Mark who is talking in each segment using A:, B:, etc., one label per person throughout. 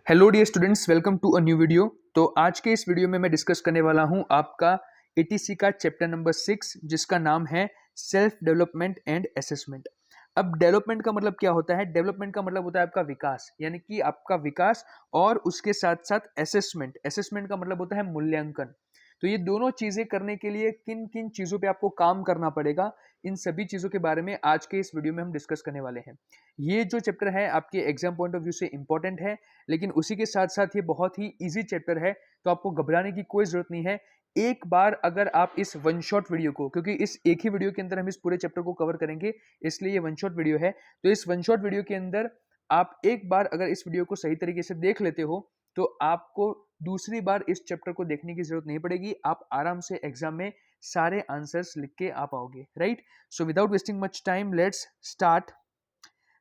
A: Hello dear students, welcome to a new video. तो आज के इस वीडियो में मैं डिस्कस करने वाला हूं आपका एटीसी का चैप्टर नंबर 6 जिसका नाम है सेल्फ डेवलपमेंट एंड असेसमेंट। अब डेवलपमेंट का मतलब क्या होता है? डेवलपमेंट का मतलब होता है आपका विकास, यानी कि आपका विकास, और उसके साथ साथ असेसमेंट। असेसमेंट का मतलब होता है मूल्यांकन। तो ये दोनों चीजें करने के लिए किन किन चीजों पे आपको काम करना पड़ेगा, इन सभी चीजों के बारे में आज के इस वीडियो में हम डिस्कस करने वाले हैं। ये जो चैप्टर है आपके एग्जाम पॉइंट ऑफ व्यू से इंपॉर्टेंट है, लेकिन उसी के साथ साथ ये बहुत ही इजी चैप्टर है, तो आपको घबराने की कोई जरूरत नहीं है। एक बार अगर आप इस वन शॉट वीडियो को, क्योंकि इस एक ही वीडियो के अंदर हम इस पूरे चैप्टर को कवर करेंगे, इसलिए ये वन शॉट वीडियो है। तो इस वन शॉट वीडियो के अंदर आप एक बार अगर इस वीडियो को सही तरीके से देख लेते हो तो आपको दूसरी बार इस चैप्टर को देखने की जरूरत नहीं पड़ेगी। आप आराम से एग्जाम में सारे आंसर्स लिख के आ पाओगे, right? So without wasting much time, let's start.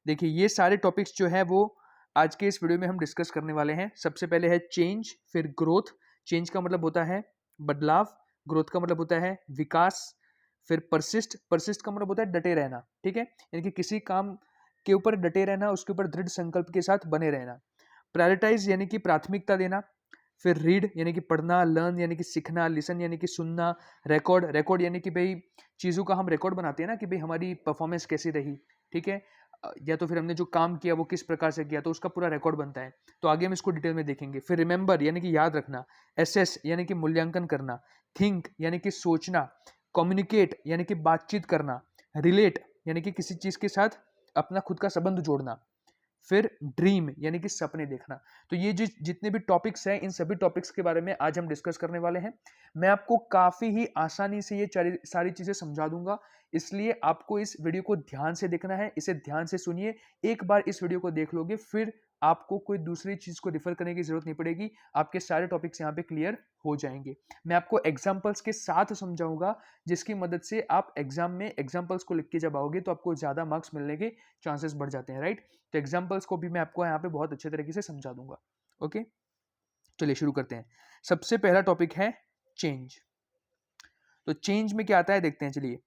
A: देखिए, ये सारे टॉपिक्स जो है वो आज के इस वीडियो में हम डिस्कस करने वाले हैं। सबसे पहले है चेंज, फिर ग्रोथ। चेंज का मतलब होता है बदलाव, ग्रोथ का मतलब होता है विकास, फिर परसिस्ट। परसिस्ट का मतलब होता है डटे रहना, ठीक है? यानी कि किसी काम के ऊपर डटे रहना, उसके ऊपर दृढ़ संकल्प के साथ बने रहना। प्रायोरिटाइज यानी कि प्राथमिकता देना। फिर रीड यानी कि पढ़ना, लर्न यानी कि सीखना, लिसन यानी कि सुनना, रिकॉर्ड। रिकॉर्ड यानी कि भाई चीज़ों का हम रिकॉर्ड बनाते हैं ना, कि भाई हमारी परफॉर्मेंस कैसी रही, ठीक है? या तो फिर हमने जो काम किया वो किस प्रकार से किया, तो उसका पूरा रिकॉर्ड बनता है। तो आगे हम इसको डिटेल में देखेंगे। फिर रिमेंबर यानी कि याद रखना, एसेस यानी कि मूल्यांकन करना, थिंक यानी कि सोचना, कम्युनिकेट यानी कि बातचीत करना, रिलेट यानी कि किसी चीज़ के साथ अपना खुद का संबंध जोड़ना, फिर ड्रीम यानी कि सपने देखना। तो ये जितने भी टॉपिक्स हैं, इन सभी टॉपिक्स के बारे में आज हम डिस्कस करने वाले हैं। मैं आपको काफी ही आसानी से ये सारी चीजें समझा दूंगा, इसलिए आपको इस वीडियो को ध्यान से देखना है। इसे ध्यान से सुनिए। एक बार इस वीडियो को देख लोगे, फिर आपको कोई दूसरी चीज को रिफर करने की जरूरत नहीं पड़ेगी। आपके सारे टॉपिक्स यहाँ पे क्लियर हो जाएंगे। मैं आपको एग्जाम्पल्स के साथ समझाऊंगा, जिसकी मदद से आप एग्जाम में एग्जाम्पल्स को लिख के जब आओगे तो आपको ज्यादा मार्क्स मिलने के चांसेस बढ़ जाते हैं, राइट? तो एग्जाम्पल्स को भी मैं आपको यहाँ पे बहुत अच्छे तरीके से समझा दूंगा। ओके, चलिए शुरू करते हैं। सबसे पहला टॉपिक है चेंज। तो चेंज में क्या आता है देखते हैं, चलिए।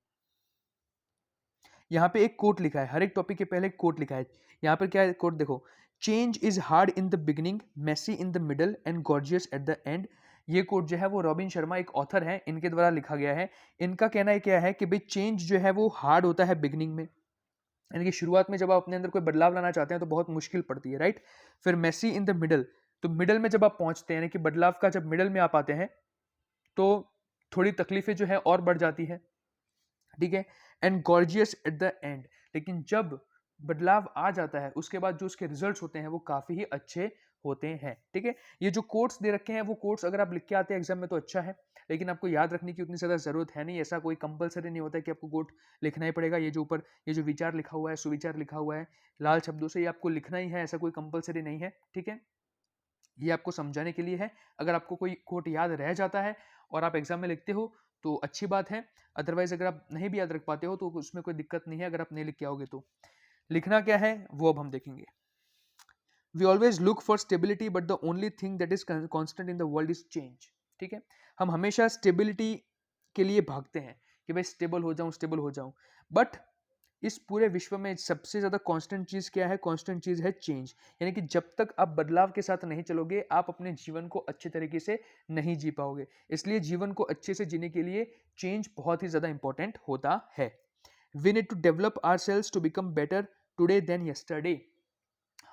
A: यहाँ पे एक कोट लिखा है, हर एक टॉपिक के पहले एक कोट लिखा है। यहाँ पर क्या है कोट, देखो। Change is hard in the beginning, messy in the middle and gorgeous at the end. ये कोट जो है वो रॉबिन शर्मा, एक ऑथर है, इनके द्वारा लिखा गया है। इनका कहना है क्या है कि भाई चेंज जो है वो हार्ड होता है बिगिनिंग में, यानी कि शुरुआत में जब आप अपने अंदर कोई बदलाव लाना चाहते हैं तो बहुत मुश्किल पड़ती है, राइट? फिर मेसी इन द मिडल, तो मिडल में जब आप पहुंचते हैं, यानी कि बदलाव का जब मिडल में आप आते हैं तो थोड़ी तकलीफें जो है और बढ़ जाती है, ठीक है? And gorgeous at the and, लेकिन जब बदलाव आ जाता है उसके बाद जो उसके रिजल्ट्स होते हैं वो काफी ही अच्छे होते हैं, ठीक है? ये जो कोट्स दे रखे हैं वो कोट्स अगर आप लिख के आते हैं एग्जाम में तो अच्छा है, लेकिन आपको याद रखने की उतनी ज्यादा जरूरत है नहीं। ऐसा कोई कंपलसरी नहीं होता है कि आपको कोट लिखना ही पड़ेगा। ये जो ऊपर ये जो विचार लिखा हुआ है, सुविचार लिखा हुआ है लाल शब्दों से, ये आपको लिखना ही है, ऐसा कोई कंपलसरी नहीं है, ठीक है? ये आपको समझाने के लिए है। अगर आपको कोई कोट याद रह जाता है और आप एग्जाम में लिखते हो तो अच्छी बात है, अदरवाइज अगर आप नहीं भी याद रख पाते हो तो उसमें कोई दिक्कत नहीं है, अगर आप नहीं लिख के आओगे तो। लिखना क्या है वो अब हम देखेंगे। We always look for stability but the only thing that is constant in the world is change, ठीक है? हम हमेशा स्टेबिलिटी के लिए भागते हैं कि भाई स्टेबल हो जाऊं, स्टेबल हो जाऊं, बट इस पूरे विश्व में सबसे ज्यादा कांस्टेंट चीज क्या है? कांस्टेंट चीज है चेंज। यानी कि जब तक आप बदलाव के साथ नहीं चलोगे, आप अपने जीवन को अच्छे तरीके से नहीं जी पाओगे। इसलिए जीवन को अच्छे से जीने के लिए चेंज बहुत ही ज्यादा इंपॉर्टेंट होता है। We need to develop ourselves to become better today than yesterday.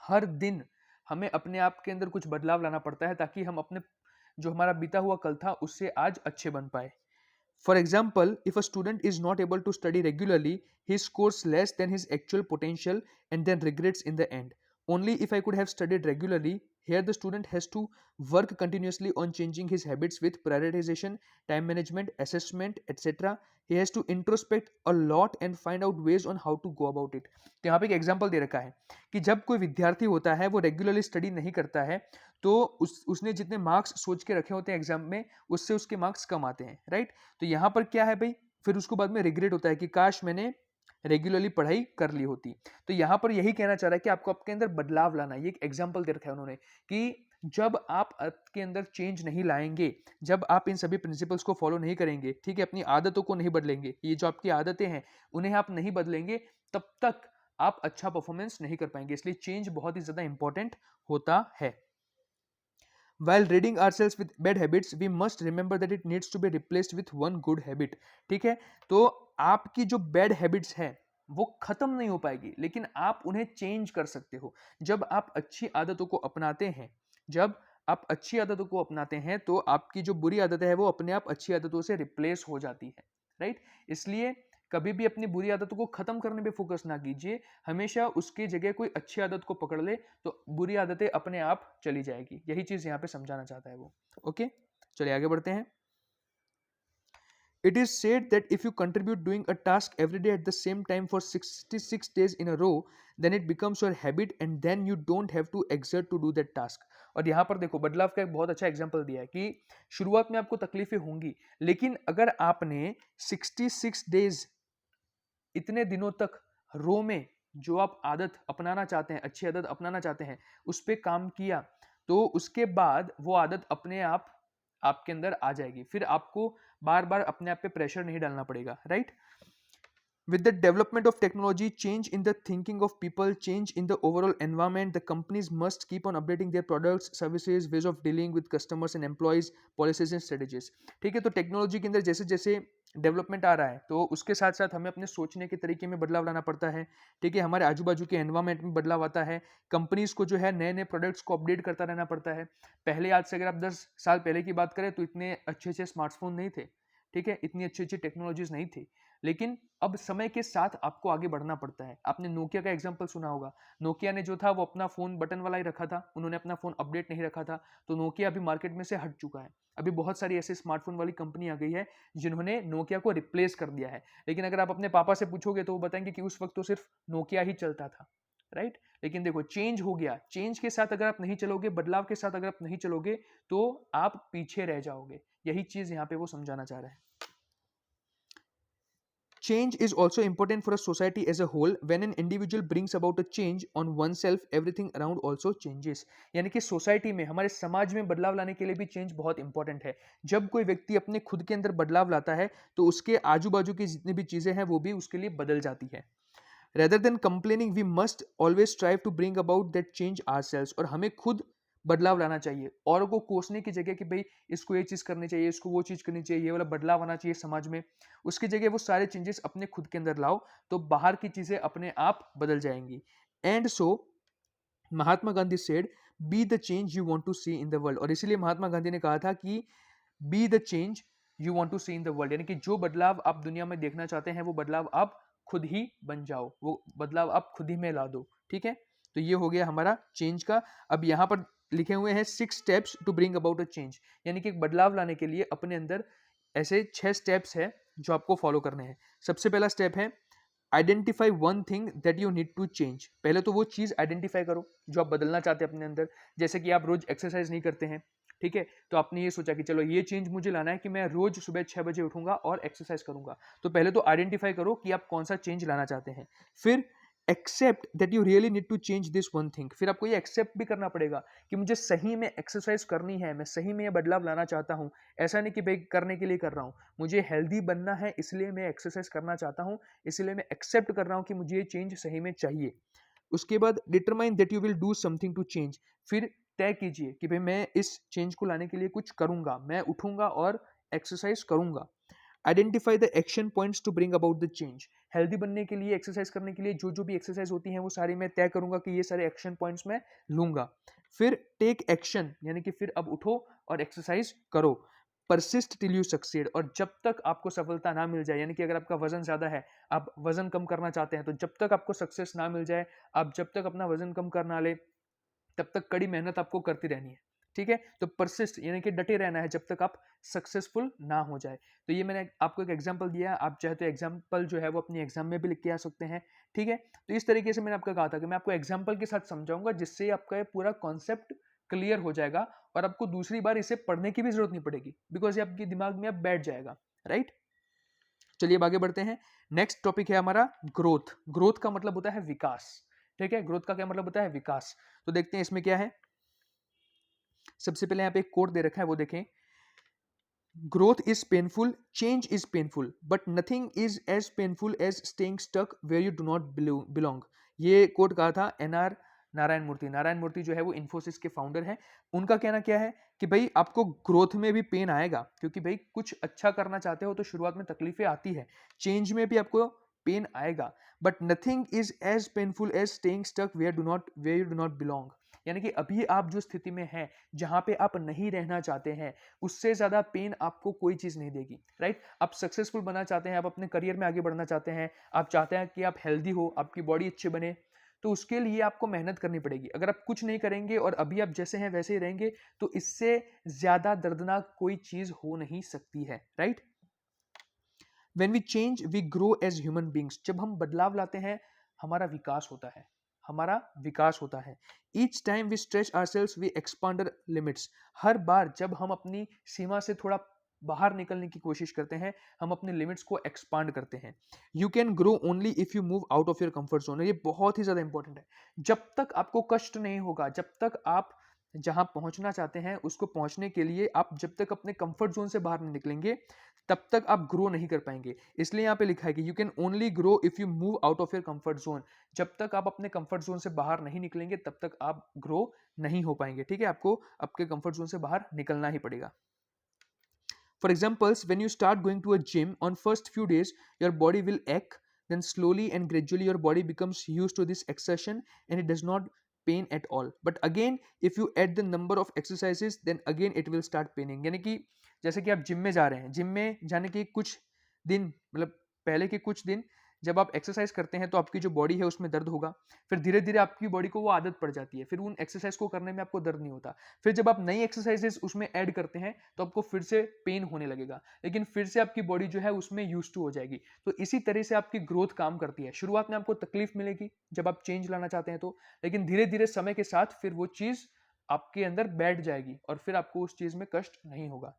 A: हर दिन हमें अपने आप के अंदर कुछ बदलाव लाना पड़ता है ताकि हम अपने जो हमारा बीता हुआ कल था उससे आज अच्छे बन पाए। For example, if a student is not able to study regularly, he scores less than his actual potential and then regrets in the end. Only if I could have studied regularly, here the student has to work continuously on changing his habits with prioritization, time management, assessment, etc. He has to introspect a lot and find out ways on how to go about it. तो यहाँ पे एक example दे रखा है कि जब कोई विद्यार्थी होता है वो रेगुलरली स्टडी नहीं करता है, तो उसने जितने मार्क्स सोच के रखे होते हैं एग्जाम में, उससे उसके मार्क्स कम आते हैं, राइट? तो यहाँ पर क्या है भाई, फिर उसको बाद में रिग्रेट होता है कि काश मैंने रेगुलरली पढ़ाई कर ली होती। तो यहाँ पर यही कहना चाह रहा है कि आपको आपके अंदर बदलाव लाना है। ये एक एग्जाम्पल दे रखा है उन्होंने कि जब आप आपके अंदर चेंज नहीं लाएंगे, जब आप इन सभी प्रिंसिपल्स को फॉलो नहीं करेंगे, ठीक है, अपनी आदतों को नहीं बदलेंगे, ये जो आपकी आदतें हैं उन्हें आप नहीं बदलेंगे, तब तक आप अच्छा परफॉर्मेंस नहीं कर पाएंगे। इसलिए चेंज बहुत ही ज्यादा इंपॉर्टेंट होता है। While ridding ourselves with bad habits, we must remember that it needs to be replaced with one good habit. ठीक है, तो आपकी जो बैड हैबिट्स हैं वो खत्म नहीं हो पाएगी, लेकिन आप उन्हें चेंज कर सकते हो। जब आप अच्छी आदतों को अपनाते हैं, जब आप अच्छी आदतों को अपनाते हैं, तो आपकी जो बुरी आदतें हैं वो अपने आप अच्छी आदतों से रिप्लेस हो जाती है, राइट? इसलिए कभी भी अपनी बुरी आदतों को खत्म करने पे फोकस ना कीजिए, हमेशा उसकी जगह कोई अच्छी आदत को पकड़ ले, तो बुरी आदतें अपने आप चली जाएगी। यही चीज यहाँ पे समझाना चाहता है वो। ओके, चलिए आगे बढ़ते हैं। It is said that if you contribute doing a task every day at the same time for 66 days in a row, then it becomes your habit and then you don't have to exert to do that task. और यहाँ पर देखो बदलाव का एक बहुत अच्छा example दिया है कि शुरुआत में आपको तकलीफें होंगी, लेकिन अगर आपने 66 डेज, इतने दिनों तक रो में जो आप आदत अपनाना चाहते हैं, अच्छी आदत अपनाना चाहते हैं, उस पर काम किया, तो उसके बाद वो आदत अपने आप आपके अंदर आ जाएगी। फिर आपको बार बार अपने आप पे प्रेशर नहीं डालना पड़ेगा, right? With the development of technology, change in the thinking of people, change in the overall environment, the companies must keep on updating their products, services, ways of dealing with customers and employees, policies and strategies. ठीक है, तो technology के अंदर जैसे जैसे development आ रहा है, तो उसके साथ साथ हमें अपने सोचने के तरीके में बदलाव लाना पड़ता है। ठीक है, हमारे आजू बाजू के एनवायरमेंट में बदलाव आता है। कंपनीज को जो है नए नए प्रोडक्ट्स को अपडेट करता रहना पड़ता है। पहले आज से अगर आप 10 साल पहले की बात करें तो इतने अच्छे अच्छे स्मार्टफोन नहीं थे, ठीक है, इतनी अच्छी अच्छी टेक्नोलॉजीज नहीं थी, लेकिन अब समय के साथ आपको आगे बढ़ना पड़ता है। आपने नोकिया का एग्जांपल सुना होगा। नोकिया ने जो था वो अपना फोन बटन वाला ही रखा था, उन्होंने अपना फोन अपडेट नहीं रखा था, तो नोकिया अभी मार्केट में से हट चुका है। अभी बहुत सारी ऐसे स्मार्टफोन वाली कंपनी आ गई है जिन्होंने नोकिया को रिप्लेस कर दिया है। लेकिन अगर आप अपने पापा से पूछोगे तो वो बताएंगे कि उस वक्त तो सिर्फ नोकिया ही चलता था, राइट? लेकिन देखो चेंज हो गया, चेंज के साथ अगर आप नहीं चलोगे, बदलाव के साथ अगर आप नहीं चलोगे, तो आप पीछे रह जाओगे। यही चीज यहाँ पे वो समझाना चाह रहे हैं। Change is also important for a society as a whole. When an individual brings about a change on oneself, everything around also changes. यानी कि सोसाइटी में, हमारे समाज में बदलाव लाने के लिए भी चेंज बहुत इंपॉर्टेंट है। जब कोई व्यक्ति अपने खुद के अंदर बदलाव लाता है, तो उसके आजू बाजू की जितनी भी चीजें हैं वो भी उसके लिए बदल जाती है। Rather than complaining, we must always strive to bring about that change ourselves. और हमें खुद बदलाव लाना चाहिए, औरों को कोसने की जगह कि भाई इसको ये चीज करनी चाहिए, इसको वो चीज करनी चाहिए, ये वाला बदलाव आना चाहिए समाज में, उसकी जगह वो सारे चेंजेस अपने खुद के अंदर लाओ, तो बाहर की चीजें अपने आप बदल जाएंगी। And so Mahatma Gandhi said, be the change you want to see in the world. और इसीलिए महात्मा गांधी ने कहा था कि be the change you want to see in the world, यानी कि जो बदलाव आप दुनिया में देखना चाहते हैं वो बदलाव आप खुद ही बन जाओ, वो बदलाव आप खुद ही में ला दो। ठीक है, तो ये हो गया हमारा चेंज का। अब यहाँ पर लिखे हुए हैं 6 steps to bring about a change, यानी कि एक बदलाव लाने के लिए अपने अंदर ऐसे 6 स्टेप्स है जो आपको फॉलो करने हैं। सबसे पहला स्टेप है identify one thing that you need to change. पहले तो वो चीज आइडेंटिफाई करो जो आप बदलना चाहते हैं अपने अंदर। जैसे कि आप रोज एक्सरसाइज नहीं करते हैं, ठीक है, तो आपने ये सोचा कि चलो ये चेंज मुझे लाना है कि मैं रोज सुबह 6 बजे उठूंगा और एक्सरसाइज करूंगा। तो पहले तो आइडेंटिफाई करो कि आप कौन सा चेंज लाना चाहते हैं। फिर accept that you really need to change this one thing. फिर आपको ये एक्सेप्ट भी करना पड़ेगा कि मुझे सही में एक्सरसाइज करनी है, मैं सही में ये बदलाव लाना चाहता हूँ। ऐसा नहीं कि भाई करने के लिए कर रहा हूँ, मुझे हेल्दी बनना है इसलिए मैं एक्सरसाइज करना चाहता हूँ, इसलिए मैं एक्सेप्ट कर रहा हूँ कि मुझे ये चेंज सही में चाहिए। उसके बाद determine that you will do something to change. फिर तय कीजिए कि भाई मैं इस चेंज को लाने के लिए कुछ करूंगा, मैं उठूंगा और एक्सरसाइज करूंगा। Identify the action points to bring about the change. Healthy बनने के लिए, एक्सरसाइज करने के लिए जो जो भी एक्सरसाइज होती हैं वो सारी मैं तय करूंगा कि ये सारे एक्शन पॉइंट्स मैं लूंगा। फिर टेक एक्शन, यानी कि फिर अब उठो और एक्सरसाइज करो। परसिस्ट टिल यू सक्सीड, और जब तक आपको सफलता ना मिल जाए, यानी कि अगर आपका वजन ज्यादा है, आप वजन कम करना चाहते हैं, तो जब तक आपको सक्सेस ना मिल जाए, आप जब तक अपना वजन कम कर ना ले, तब तक कड़ी मेहनत आपको करती रहनी है। ठीक है, तो परसिस्ट यानी कि डटे रहना है जब तक आप सक्सेसफुल ना हो जाए। तो ये मैंने आपको एक एग्जांपल दिया, आप चाहे तो एग्जांपल जो है वो अपनी एग्जाम में भी लिख के आ सकते हैं। ठीक है, तो इस तरीके से मैंने आपको कहा था कि मैं आपको एग्जांपल के साथ समझाऊंगा, जिससे आपका ये पूरा कॉन्सेप्ट क्लियर हो जाएगा और आपको दूसरी बार इसे पढ़ने की भी जरूरत नहीं पड़ेगी, बिकॉज ये आपके दिमाग में अब बैठ जाएगा। राइट, चलिए अब आगे बढ़ते हैं। नेक्स्ट टॉपिक है हमारा ग्रोथ। ग्रोथ का मतलब होता है विकास। ठीक है, ग्रोथ का क्या मतलब होता है? विकास। तो देखते हैं इसमें क्या है। सबसे पहले यहाँ पे एक कोट दे रखा है, वो देखें। Growth is painful, change is painful, but nothing is as painful as staying stuck where you do not belong. ये कोट कहा था एनआर नारायण मूर्ति जो है वो इन्फोसिस के फाउंडर हैं। उनका कहना क्या है कि भाई आपको ग्रोथ में भी पेन आएगा, क्योंकि भाई कुछ अच्छा करना चाहते हो तो शुरुआत में तकलीफें आती है, चेंज में भी आपको पेन आएगा, but nothing is as painful as staying stuck where you do not belong. यानी कि अभी आप जो स्थिति में हैं, जहां पे आप नहीं रहना चाहते हैं, उससे ज्यादा पेन आपको कोई चीज नहीं देगी, राइट। आप सक्सेसफुल बनना चाहते हैं, आप अपने करियर में आगे बढ़ना चाहते हैं, आप चाहते हैं कि आप हेल्दी हो, आपकी बॉडी अच्छी बने, तो उसके लिए आपको मेहनत करनी पड़ेगी। अगर आप कुछ नहीं करेंगे और अभी आप जैसे हैं वैसे ही रहेंगे, तो इससे ज्यादा दर्दनाक कोई चीज हो नहीं सकती है, right. When we change, we grow as human beings. जब हम बदलाव लाते हैं, हमारा विकास होता है, हमारा विकास होता है। Each time we stretch ourselves, we expand our limits. हर बार जब हम अपनी सीमा से थोड़ा बाहर निकलने की कोशिश करते हैं, हम अपने लिमिट्स को एक्सपांड करते हैं। You can grow only if you move out of your comfort zone. ये बहुत ही ज्यादा इंपॉर्टेंट है। जब तक आपको कष्ट नहीं होगा, जब तक आप जहां पहुंचना चाहते हैं उसको पहुंचने के लिए आप जब तक अपने कंफर्ट जोन से बाहर नहीं निकलेंगे, तब तक आप ग्रो नहीं कर पाएंगे। इसलिए यहाँ पे लिखा है कि you can only grow if you move out of your comfort zone. जब तक आप अपने कंफर्ट जोन से बाहर नहीं निकलेंगे, तब तक आप ग्रो नहीं हो पाएंगे, ठीक है। आपको आपके कंफर्ट जोन से बाहर निकलना ही पड़ेगा। For examples, when you start going to a gym, on first few days your body will ache, then slowly and gradually your body becomes used to this exertion and it does not pain at all. But again, if you add the number of exercises, then again it will start paining. यानी कि जैसे कि आप gym में जा रहे हैं, gym में जाने के कुछ दिन, मतलब पहले के कुछ दिन जब आप एक्सरसाइज करते हैं तो आपकी जो बॉडी है उसमें दर्द होगा, फिर धीरे धीरे आपकी बॉडी को वो आदत पड़ जाती है, फिर उन एक्सरसाइज को करने में आपको दर्द नहीं होता। फिर जब आप नई एक्सरसाइजेस उसमें ऐड करते हैं तो आपको फिर से पेन होने लगेगा, लेकिन फिर से आपकी बॉडी जो है उसमें यूज्ड टू हो जाएगी। तो इसी तरह से आपकी ग्रोथ काम करती है। शुरुआत में आपको तकलीफ मिलेगी जब आप चेंज लाना चाहते हैं तो, लेकिन धीरे धीरे समय के साथ फिर वो चीज आपके अंदर बैठ जाएगी और फिर आपको उस चीज में कष्ट नहीं होगा।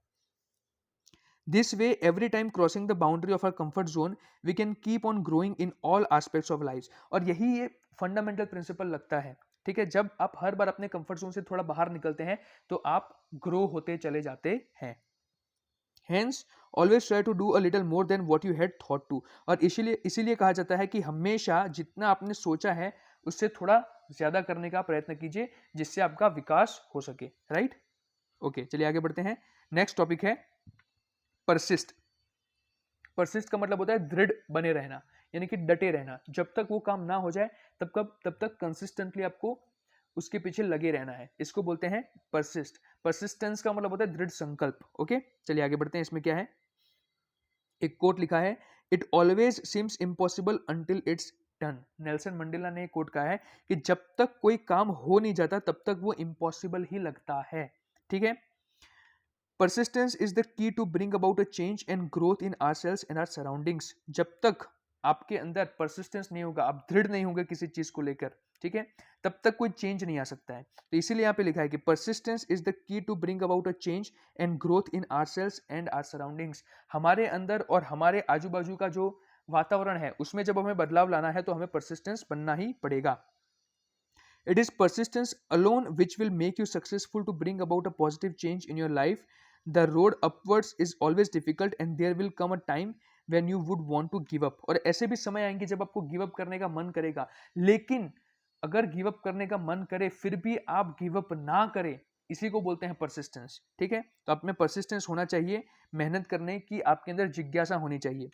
A: This way, every time crossing the boundary of our comfort zone, we can keep on growing in all aspects of lives. और यही ये फंडामेंटल प्रिंसिपल लगता है, ठीक है। जब आप हर बार अपने कंफर्ट जोन से थोड़ा बाहर निकलते हैं तो आप ग्रो होते चले जाते हैं। Hence, always try to do a little more than what you had thought to. और इसीलिए कहा जाता है कि हमेशा जितना आपने सोचा है उससे थोड़ा ज्यादा करने का प्रयत्न कीजिए, जिससे आपका विकास हो सके, राइट। ओके, चलिए आगे बढ़ते हैं। नेक्स्ट टॉपिक है परसिस्ट। परसिस्ट का मतलब होता है दृढ़ बने रहना, यानी कि डटे रहना। जब तक वो काम ना हो जाए तब तक कंसिस्टेंटली आपको उसके पीछे लगे रहना है। इसको बोलते हैं परसिस्ट। परसिस्टेंस का मतलब होता है दृढ़ संकल्प। ओके, चलिए आगे बढ़ते हैं। इसमें क्या है, एक कोट लिखा है, it always seems impossible until it's done. Nelson Mandela ने एक कोट कहा है कि जब तक कोई काम हो नहीं जाता तब तक वो इम्पॉसिबल ही लगता है, ठीक है। Persistence is the key to bring about a change and growth in ourselves and our surroundings. जब तक आपके अंदर persistence नहीं होगा, आप दृढ़ नहीं होंगे किसी चीज को लेकर, ठीक है, तब तक कोई चेंज नहीं आ सकता है। तो इसीलिए यहाँ पे लिखा है कि persistence is the key to bring about a change and growth in ourselves and our surroundings. हमारे अंदर और हमारे आजू बाजू का जो वातावरण है उसमें जब हमें बदलाव लाना है तो हमें persistence बनना ही पड़ेगा। It is persistence alone which will make you successful to bring about a positive change in your life. The road upwards is always difficult and there will come a time when you would want to give up. और ऐसे भी समय आएंगे जब आपको give up करने का मन करेगा, लेकिन अगर गिव अप करने का मन करे फिर भी आप गिव अप ना करें, इसी को बोलते हैं परसिस्टेंस, ठीक है। तो आप में परसिस्टेंस होना चाहिए, मेहनत करने की आपके अंदर जिज्ञासा होनी चाहिए।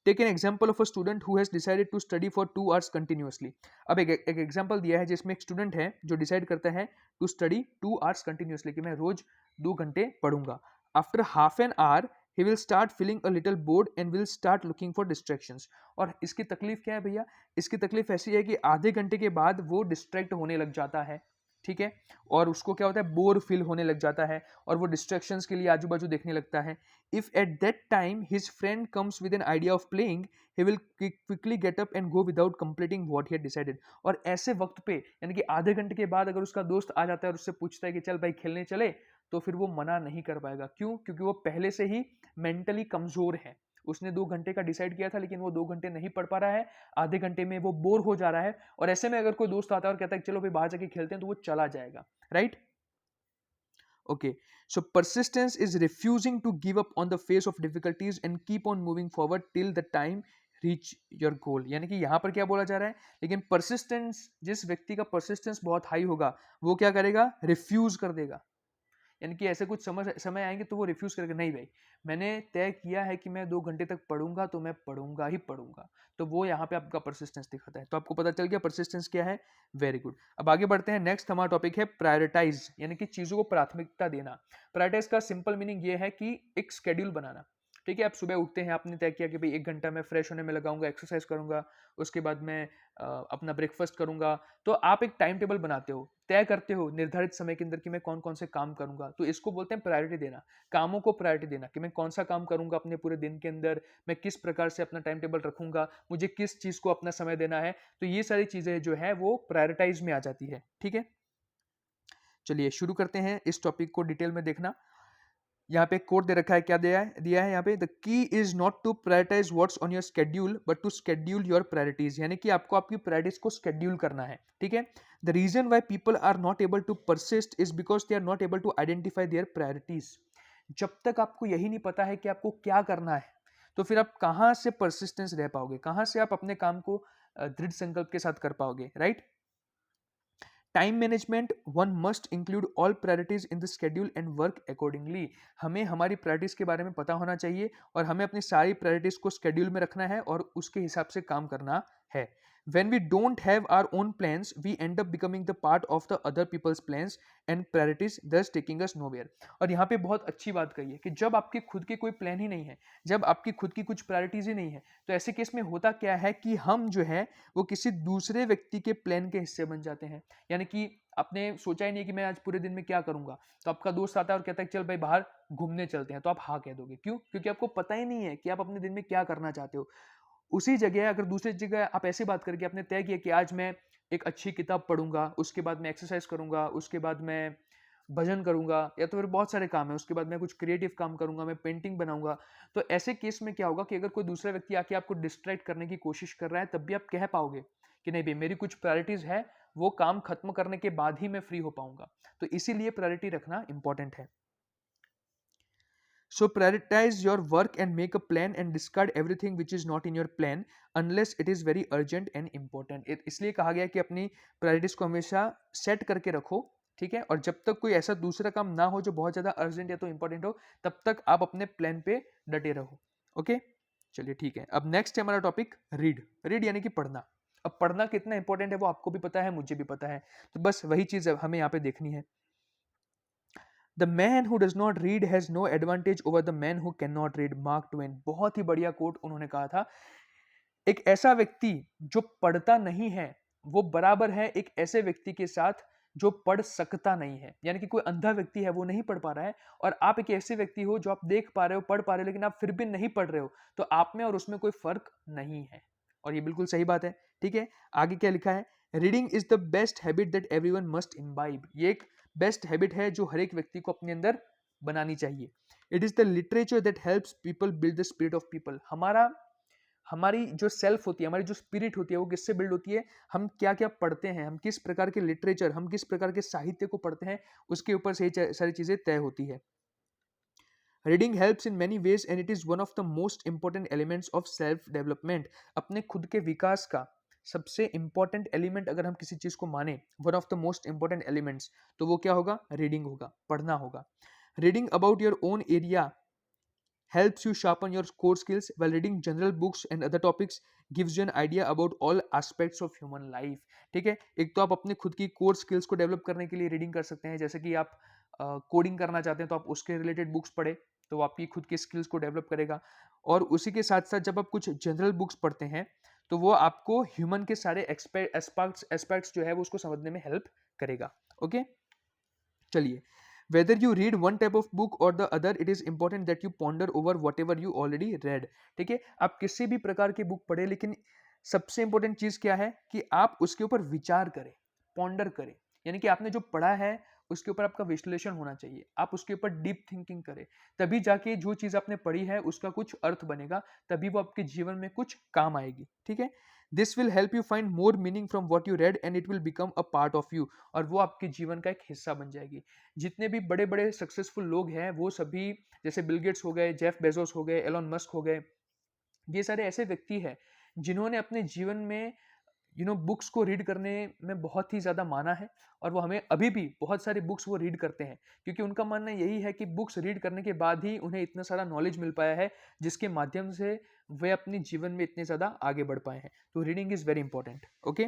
A: Take an example of a student who has decided to study for 2 hours continuously. अब एक एग्जाम्पल दिया है जिसमें एक स्टूडेंट है जो डिसाइड करता है टू स्टडी 2 आवर्स कंटिन्यूअसली, कि मैं रोज 2 घंटे पढ़ूंगा। After half an hour he will start feeling a little bored and will start looking for distractions. और इसकी तकलीफ क्या है भैया, इसकी तकलीफ ऐसी है कि आधे घंटे के बाद वो डिस्ट्रैक्ट होने लग जाता है, ठीक है, और उसको क्या होता है, बोर फील होने लग जाता है और वो डिस्ट्रैक्शंस के लिए आजू बाजू देखने लगता है। If at that time his friend comes with an idea of playing, he will quickly get up and go without completing what he had decided. और ऐसे वक्त पे, यानी कि आधे घंटे के बाद अगर उसका दोस्त आ जाता है और उससे पूछता है कि चल भाई खेलने चले, तो फिर वो मना नहीं कर पाएगा। क्यों? क्योंकि वो पहले से ही मेंटली कमजोर है। उसने 2 घंटे का डिसाइड किया था लेकिन वो 2 घंटे नहीं पढ़ पा रहा है, आधे घंटे में वो बोर हो जा रहा है, और ऐसे में अगर कोई दोस्त आता है और कहता है चलो भाई बाहर जाके खेलते हैं, तो वो चला जाएगा, right. Okay, so persistence is refusing to give up on the face of difficulties and keep on moving forward till the time reach your goal. यानी कि यहाँ पर क्या बोला जा रहा है, लेकिन परसिस्टेंस, जिस व्यक्ति का परसिस्टेंस बहुत हाई होगा वो क्या करेगा, रिफ्यूज कर देगा। यानी कि ऐसे कुछ समय समय आएंगे तो वो रिफ्यूज करेगा, नहीं भाई मैंने तय किया है कि मैं 2 घंटे तक पढ़ूंगा तो मैं पढ़ूंगा ही पढ़ूंगा। तो वो यहाँ पे आपका परसिस्टेंस दिखाता है। तो आपको पता चल गया परसिस्टेंस क्या है। Very good. अब आगे बढ़ते हैं। नेक्स्ट हमारा टॉपिक है प्रायोरिटाइज, यानी कि चीजों को प्राथमिकता देना। प्रायोरिटाइज का सिंपल मीनिंग ये है कि एक स्केड्यूल बनाना। ठीक है, आप सुबह उठते हैं, आपने तय किया कि भाई 1 घंटा मैं फ्रेश होने में लगाऊंगा, एक्सरसाइज करूंगा, उसके बाद मैं अपना ब्रेकफास्ट करूंगा। तो आप एक टाइम टेबल बनाते हो, तय करते हो निर्धारित समय के अंदर कि मैं कौन कौन से काम करूंगा। तो इसको बोलते हैं प्रायोरिटी देना, कामों को प्रायोरिटी देना, कि मैं कौन सा काम करूंगा अपने पूरे दिन के अंदर, मैं किस प्रकार से अपना टाइम टेबल रखूंगा, मुझे किस चीज को अपना समय देना है। तो ये सारी चीजें जो है वो प्रायोरिटाइज में आ जाती है। ठीक है, चलिए शुरू करते हैं इस टॉपिक को डिटेल में देखना। यहाँ पे कोड दे रखा है, क्या दिया है यहाँ पे, the key is not to prioritize what's on your schedule but to schedule your priorities. यानी कि आपको आपकी प्रायोरिटीज को स्केड्यूल करना है। ठीक है, the reason why people are not able to persist is because they are not able to identify their priorities. जब तक आपको यही नहीं पता है कि आपको क्या करना है, तो फिर आप कहाँ से परसिस्टेंस रह पाओगे, कहाँ से आप अपने काम को दृढ़ संकल्प के साथ कर पाओगे, right. Time management, one must include all priorities in the schedule and work accordingly. हमें हमारी प्रायोरिटीज के बारे में पता होना चाहिए और हमें अपनी सारी प्रायोरिटीज को शेड्यूल में रखना है और उसके हिसाब से काम करना है। When we don't have our own plans, we end up becoming the part of the other people's plans and priorities, thus taking us nowhere. और यहाँ पे बहुत अच्छी बात कही है कि जब आपके खुद के कोई प्लान ही नहीं है, जब आपकी खुद की कुछ प्रायोरिटीज ही नहीं है, तो ऐसे केस में होता क्या है कि हम जो है वो किसी दूसरे व्यक्ति के प्लान के हिस्से बन जाते हैं। यानी कि आपने सोचा ही नहीं कि मैं आज पूरे दिन में क्या करूंगा, तो आपका दोस्त आता है और कहता है चल भाई बाहर घूमने चलते हैं, तो आप हाँ कह दोगे। क्यों? क्योंकि आपको पता ही नहीं है कि आप अपने दिन में क्या करना चाहते हो। उसी जगह अगर दूसरी जगह आप ऐसी बात करके आपने तय किया कि आज मैं एक अच्छी किताब पढ़ूंगा, उसके बाद मैं एक्सरसाइज करूंगा, उसके बाद मैं भजन करूंगा, या तो फिर बहुत सारे काम है, उसके बाद मैं कुछ क्रिएटिव काम करूंगा, मैं पेंटिंग बनाऊंगा। तो ऐसे केस में क्या होगा कि अगर कोई दूसरा व्यक्ति आके आपको डिस्ट्रैक्ट करने की कोशिश कर रहा है, तब भी आप कह पाओगे कि नहीं भाई मेरी कुछ प्रायोरिटीज है, वो काम खत्म करने के बाद ही मैं फ्री हो पाऊंगा। तो इसीलिए प्रायोरिटी रखना इंपॉर्टेंट है। So prioritize your work and make a plan and discard everything which is not in your plan unless it is very urgent and important. इसलिए कहा गया कि अपनी प्रायोरिटीज को हमेशा सेट करके रखो। ठीक है, और जब तक कोई ऐसा दूसरा काम ना हो जो बहुत ज्यादा अर्जेंट या तो इंपॉर्टेंट हो, तब तक आप अपने प्लान पे डटे रहो। ओके, चलिए ठीक है। अब नेक्स्ट है हमारा टॉपिक रीड। रीड यानी कि पढ़ना। अब पढ़ना कितना इंपॉर्टेंट है वो आपको भी पता है, मुझे भी पता है, तो बस वही चीज हमें यहाँ पे देखनी है। The man who does not read has no advantage over the man who cannot read. Mark Twain, बहुत ही बढ़िया कोट उन्होंने कहा था। एक ऐसा व्यक्ति जो पढ़ता नहीं है वो बराबर है एक ऐसे व्यक्ति के साथ जो पढ़ सकता नहीं है। यानी कि कोई अंधा व्यक्ति है, वो नहीं पढ़ पा रहा है, और आप एक ऐसे व्यक्ति हो जो आप देख पा रहे हो, पढ़ पा रहे हो, लेकिन आप फिर भी नहीं पढ़ रहे हो, तो आप में और उसमें कोई फर्क नहीं है। और ये बिल्कुल सही बात है। ठीक है, आगे क्या लिखा है, reading is the best habit that everyone must imbibe. ये एक बेस्ट हैबिट है जो हर एक व्यक्ति को अपने अंदर बनानी चाहिए। It is the literature that helps people build the spirit of people. हमारी जो सेल्फ होती है, हमारी जो स्पिरिट होती है, वो किससे बिल्ड होती है, हम क्या क्या पढ़ते हैं, हम किस प्रकार के लिटरेचर, हम किस प्रकार के साहित्य को पढ़ते हैं, उसके ऊपर से सारी चीजें तय होती है। Reading helps in many ways and it is one of the most important elements of self development. अपने खुद के विकास का सबसे इंपॉर्टेंट एलिमेंट अगर हम किसी चीज को माने, one of the most important elements, तो वो क्या होगा, रीडिंग होगा, पढ़ना होगा। Reading about your own area helps you sharpen your core skills, while reading general books and other topics gives you an idea about all aspects of human life. ठीक है, एक तो आप अपने खुद की कोर स्किल्स को डेवलप करने के लिए रीडिंग कर सकते हैं। जैसे कि आप कोडिंग करना चाहते हैं तो आप उसके रिलेटेड बुक्स पढ़े, तो वो आपकी खुद की स्किल्स को डेवलप करेगा। और उसी के साथ साथ जब आप कुछ जनरल बुक्स पढ़ते हैं तो वो आपको ह्यूमन के सारे एस्पेक्ट्स जो है वो उसको समझने में हेल्प करेगा। ओके, चलिए, whether you read one type of book or the other, it is important that you ponder over whatever you already read. ठीक है, आप किसी भी प्रकार की बुक पढ़े, लेकिन सबसे इंपॉर्टेंट चीज क्या है कि आप उसके ऊपर विचार करें, पॉन्डर करें। यानी कि आपने जो पढ़ा है उसके ऊपर आपका विश्लेषण होना चाहिए, आप उसके ऊपर डीप थिंकिंग करें, तभी जाके जो चीज आपने पढ़ी है उसका कुछ अर्थ बनेगा, तभी वो आपके जीवन में कुछ काम आएगी। ठीक है, this will help you find more meaning from what you read and it will become a part of you, और वो आपके जीवन का एक हिस्सा बन जाएगी। जितने भी बड़े बड़े सक्सेसफुल लोग हैं वो सभी, जैसे बिल गेट्स हो गए, जेफ बेजोस हो गए, एलोन मस्क हो गए, ये सारे ऐसे व्यक्ति हैं जिन्होंने अपने जीवन में बुक्स को रीड करने में बहुत ही ज़्यादा माना है, और वो हमें अभी भी बहुत सारी बुक्स वो रीड करते हैं, क्योंकि उनका मानना यही है कि बुक्स रीड करने के बाद ही उन्हें इतना सारा नॉलेज मिल पाया है, जिसके माध्यम से वे अपने जीवन में इतने ज़्यादा आगे बढ़ पाए हैं। तो reading is very important. Okay,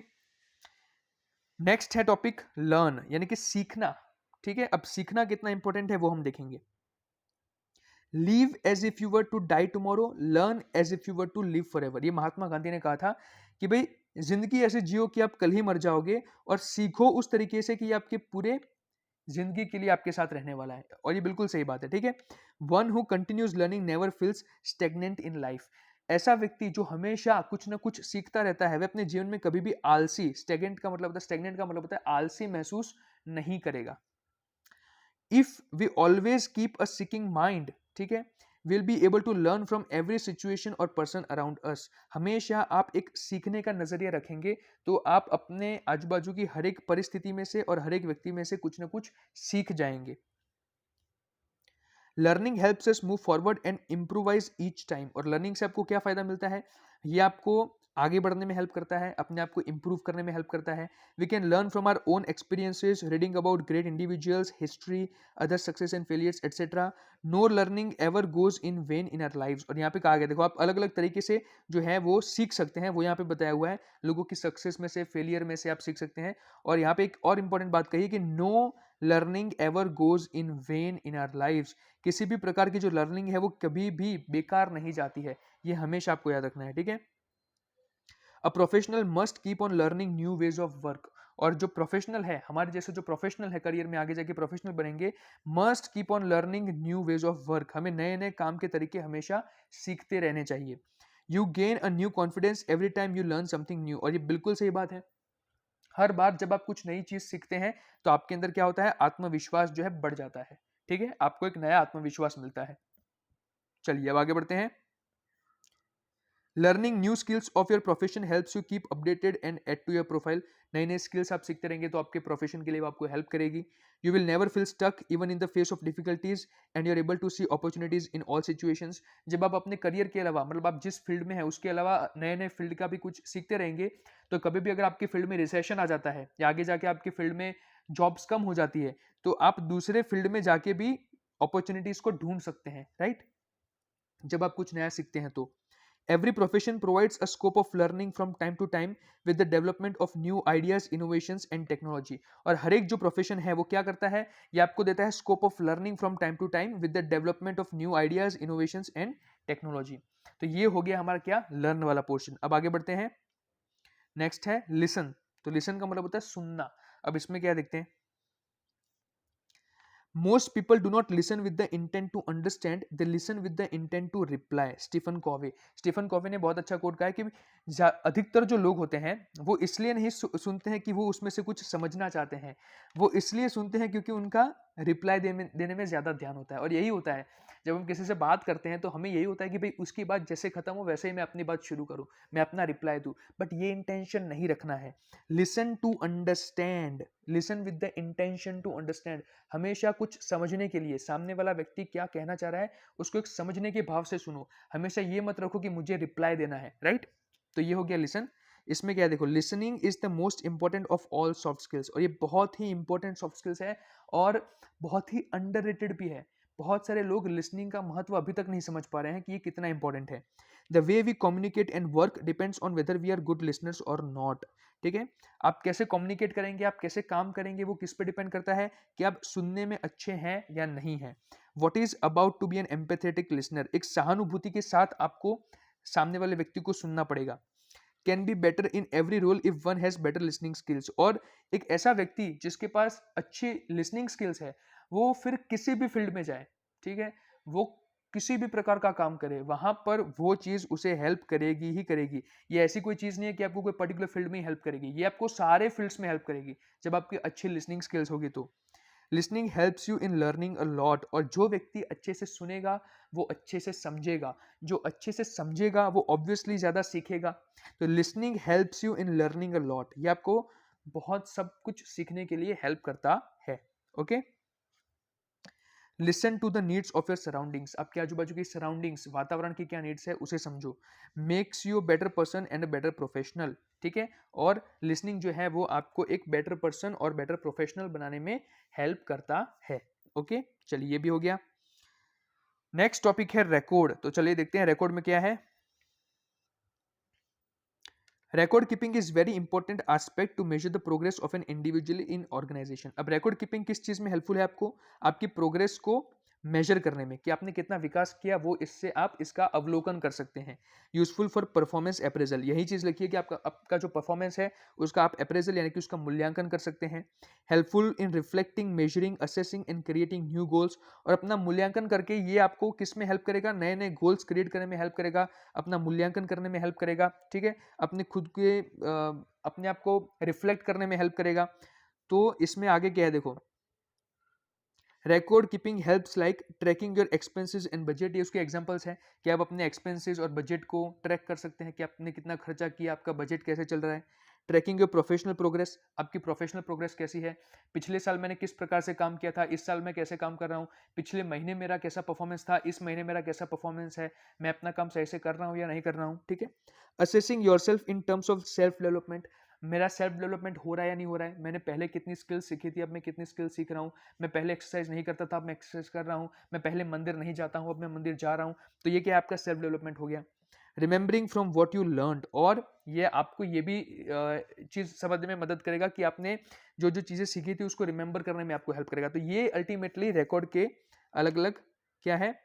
A: next है टॉपिक लर्न, यानी कि सीखना। ठीक है, अब सीखना कितना इंपॉर्टेंट है वो हम देखेंगे। Live as if you were to die tomorrow, learn as if you were to live forever. ये महात्मा गांधी ने कहा था कि भाई जिंदगी ऐसे जियो कि आप कल ही मर जाओगे, और सीखो उस तरीके से कि ये आपके पूरे जिंदगी के लिए आपके साथ रहने वाला है। और ये बिल्कुल सही बात है। ठीक है, one who continues learning never feels stagnant in life. ऐसा व्यक्ति जो हमेशा कुछ ना कुछ सीखता रहता है, वह अपने जीवन में कभी भी आलसी, स्टेगनेंट का मतलब होता है, स्टेगनेंट का मतलब होता है आलसी महसूस नहीं करेगा। If we always keep a seeking mind, ठीक है, will be able to learn from every situation और पर्सन अराउंड अस। हमेशा आप एक सीखने का नजरिया रखेंगे तो आप अपने आजू बाजू की हर एक परिस्थिति में से और हर एक व्यक्ति में से कुछ ना कुछ सीख जाएंगे। Learning helps us move forward and improvise each time. और लर्निंग से आपको क्या फायदा मिलता है? ये आपको आगे बढ़ने में हेल्प करता है, अपने आप को इंप्रूव करने में हेल्प करता है। We can learn from our own experiences, reading about great individuals, history, other success and failures etcetera. No learning ever goes in vain in our lives. और यहाँ पे कहा गया, देखो आप अलग अलग तरीके से जो है वो सीख सकते हैं, वो यहाँ पे बताया हुआ है। लोगों की सक्सेस में से, फेलियर में से आप सीख सकते हैं। और यहाँ पे एक और इंपॉर्टेंट बात कही कि no learning ever goes in vain in our lives. किसी भी प्रकार की जो लर्निंग है वो कभी भी बेकार नहीं जाती है, ये हमेशा आपको याद रखना है। ठीक है, a professional must keep on learning new ways of work. और जो प्रोफेशनल है, हमारे जैसे जो प्रोफेशनल है, करियर में आगे जाके प्रोफेशनल बनेंगे, must keep on learning new ways of work. हमें नए नए काम के तरीके हमेशा सीखते रहने चाहिए। You gain a new confidence every time you learn something new. और ये बिल्कुल सही बात है। हर बार जब आप कुछ नई चीज सीखते हैं तो आपके अंदर क्या होता है? आत्मविश्वास जो है बढ़ जाता है। ठीक है, आपको एक नया आत्मविश्वास मिलता है। चलिए अब आगे बढ़ते हैं। Learning new skills of your profession helps you keep updated and add to your profile. नए नए स्किल्स आप सीखते रहेंगे तो आपके प्रोफेशन के लिए वो आपको हेल्प करेगी। You will never feel stuck even in the face of difficulties and you are able to see opportunities in all situations. जब आप अपने करियर के अलावा, मतलब आप जिस फील्ड में है उसके अलावा नए नए फील्ड का भी कुछ सीखते रहेंगे, तो कभी भी अगर आपकी फील्ड में रिसेशन आ जाता है या आगे जाके आपकी फील्ड में जॉब्स कम हो जाती है, तो आप दूसरे फील्ड में जाके भी अपॉर्चुनिटीज को ढूंढ सकते हैं, राइट? जब आप कुछ नया सीखते हैं तो every profession provides a scope of learning from time to time with the development of new ideas, innovations and technology। और हर एक जो प्रोफेशन है वो क्या करता है? ये आपको देता है scope of learning from time to time with the development of new ideas, innovations and technology. तो ये हो गया हमारा क्या? लर्न वाला पोर्शन। अब आगे बढ़ते हैं। नेक्स्ट है लिसन। तो लिसन का मतलब होता है सुनना। अब इसमें क्या देखते हैं? Most people do not listen with the intent to understand, they listen with the intent to reply। Stephen Covey. Stephen Covey ने बहुत अच्छा कोट कहा है कि अधिकतर जो लोग होते हैं वो इसलिए नहीं सुनते हैं कि वो उसमें से कुछ समझना चाहते हैं, वो इसलिए सुनते हैं क्योंकि उनका रिप्लाई देने में ज़्यादा ध्यान होता है। और यही होता है जब हम किसी से बात करते हैं तो हमें यही होता है कि भाई उसकी बात जैसे खत्म हो वैसे ही मैं अपनी बात शुरू करूँ, मैं अपना रिप्लाई दूँ। बट ये इंटेंशन नहीं रखना है। Listen to understand, listen with the intention to understand. हमेशा कुछ समझने के लिए, सामने वाला व्यक्ति क्या कहना चाह रहा है उसको एक समझने के भाव से सुनो। हमेशा ये मत रखो कि मुझे रिप्लाई देना है, राइट? तो ये हो गया लिसन। इसमें क्या है देखो, listening is the most important of all soft skills. और ये बहुत ही इंपॉर्टेंट सॉफ्ट स्किल्स है और बहुत ही अंडररेटेड भी है। बहुत सारे लोग लिसनिंग का महत्व अभी तक नहीं समझ पा रहे हैं कि ये कितना इंपॉर्टेंट है। The way we communicate and work depends on whether we are good listeners और नॉट। ठीक है, आप कैसे कम्युनिकेट करेंगे, आप कैसे काम करेंगे, वो किस पे डिपेंड करता है कि आप सुनने में अच्छे हैं या नहीं है। What is about to be an empathetic listener. एक सहानुभूति के साथ आपको सामने वाले व्यक्ति को सुनना पड़ेगा। Can be better in every role if one has better listening skills. और एक ऐसा व्यक्ति जिसके पास अच्छी लिसनिंग स्किल्स है, वो फिर किसी भी फील्ड में जाए, ठीक है, वो किसी भी प्रकार का काम करे, वहां पर वो चीज उसे हेल्प करेगी ही करेगी। ये ऐसी कोई चीज नहीं है कि आपको कोई पर्टिकुलर फील्ड में ही हेल्प करेगी, ये आपको सारे फील्ड्स में हेल्प करेगी जब आपकी अच्छी लिसनिंग स्किल्स होगी तो। Listening helps you in learning a lot. और जो व्यक्ति अच्छे से सुनेगा वो अच्छे से समझेगा, जो अच्छे से समझेगा वो ऑब्वियसली ज़्यादा सीखेगा। तो listening helps you in learning a lot, ये आपको बहुत सब कुछ सीखने के लिए हेल्प करता है। Okay, listen to the needs of your surroundings, आपके आजू बाजू की सराउंडिंग्स, वातावरण की क्या नीड्स है उसे समझो। Makes you better person and a better professional, ठीक है। और लिसनिंग जो है वो आपको एक बेटर पर्सन और बेटर प्रोफेशनल बनाने में हेल्प करता है। ओके, चलिए ये भी हो गया। नेक्स्ट टॉपिक है रिकॉर्ड। तो चलिए देखते हैं रिकॉर्ड में क्या है। Record keeping is very important aspect to measure the progress of an individual in organisation. अब रिकॉर्ड कीपिंग किस चीज में हेल्पफुल है आपको? आपकी प्रोग्रेस को मेजर करने में कि आपने कितना विकास किया, वो इससे आप इसका अवलोकन कर सकते हैं। यूजफुल फॉर परफॉर्मेंस अप्रेजल, यही चीज लिखिए कि आपका जो परफॉर्मेंस है उसका आप अप्रेजल यानी कि उसका मूल्यांकन कर सकते हैं। Helpful in reflecting, measuring, assessing and creating new goals. और अपना मूल्यांकन करके ये आपको किस में हेल्प करेगा? नए नए गोल्स क्रिएट करने में हेल्प करेगा, अपना मूल्यांकन करने में हेल्प करेगा, ठीक है। अपने खुद के अपने आप को रिफ्लेक्ट करने में हेल्प करेगा। तो इसमें आगे क्या है देखो, record keeping helps like trekking your expenses and budget. ये उसके एग्जांपल्स हैं कि आप अपने एक्सपेंसेस और बजट को ट्रैक कर सकते हैं कि आपने कितना खर्चा किया, आपका बजट कैसे चल रहा है। ट्रैकिंग योर प्रोफेशनल प्रोग्रेस, आपकी प्रोफेशनल प्रोग्रेस कैसी है, पिछले साल मैंने किस प्रकार से काम किया था, इस साल मैं कैसे काम कर रहा हूँ, पिछले महीने मेरा कैसा परफॉर्मेंस था, इस महीने मेरा कैसा परफॉर्मेंस है, मैं अपना काम सही से कर रहा हूँ या नहीं कर रहा हूँ, ठीक है। Assessing your self in terms of self development, मेरा सेल्फ डेवलपमेंट हो रहा है या नहीं हो रहा है, मैंने पहले कितनी स्किल्स सीखी थी, अब मैं कितनी स्किल्स सीख रहा हूँ, मैं पहले एक्सरसाइज नहीं करता था अब मैं एक्सरसाइज कर रहा हूँ, मैं पहले मंदिर नहीं जाता हूँ अब मैं मंदिर जा रहा हूँ। तो ये क्या आपका सेल्फ डेवलपमेंट हो गया। Remembering from what you learned, और ये आपको ये भी चीज़ समझने में मदद करेगा कि आपने जो जो चीज़ें सीखी थी उसको रिमेंबर करने में आपको हेल्प करेगा। तो ये अल्टीमेटली रिकॉर्ड के अलग अलग क्या है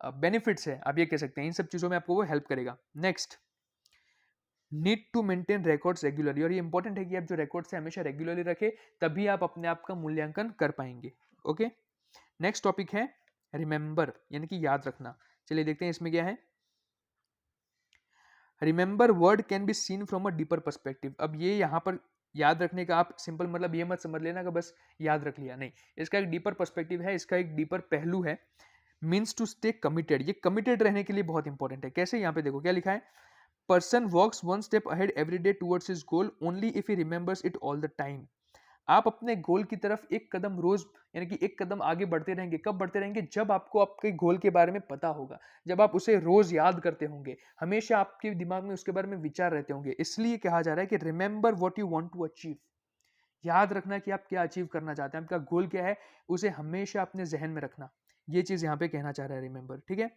A: बेनिफिट्स है, आप ये कह सकते हैं। इन सब चीज़ों में आपको वो हेल्प करेगा। Next, need to maintain records regularly, और ये इंपॉर्टेंट है कि आप जो रिकॉर्ड्स है हमेशा रेगुलरली रखें, तभी आप अपने आप का मूल्यांकन कर पाएंगे। ओके, नेक्स्ट टॉपिक है रिमेंबर यानी कि याद रखना। चलिए देखते हैं इसमें क्या है। Remember word can be seen from a deeper perspective. अब ये यहाँ पर याद रखने का आप सिंपल मतलब ये मत समझ लेना कि बस याद रख लिया, नहीं, इसका एक डीपर पर्सपेक्टिव है, इसका एक डीपर पहलू है। मीन्स टू स्टे कमिटेड, ये कमिटेड रहने के लिए बहुत इंपॉर्टेंट है। कैसे? यहाँ पे देखो क्या लिखा है, person walks one step ahead every day towards his goal only if he remembers it all the time. आप अपने गोल की तरफ एक कदम रोज यानी कि एक कदम आगे बढ़ते रहेंगे। कब बढ़ते रहेंगे? जब आपको आपके गोल के बारे में पता होगा, जब आप उसे रोज याद करते होंगे, हमेशा आपके दिमाग में उसके बारे में विचार रहते होंगे। इसलिए कहा जा रहा है कि remember what you want to achieve, याद रखना कि आप क्या अचीव करना चाहते हैं, आपका गोल क्या है, उसे हमेशा अपने जहन में रखना। ये चीज यहाँ पे कहना चाह रहा है रिमेंबर, ठीक है।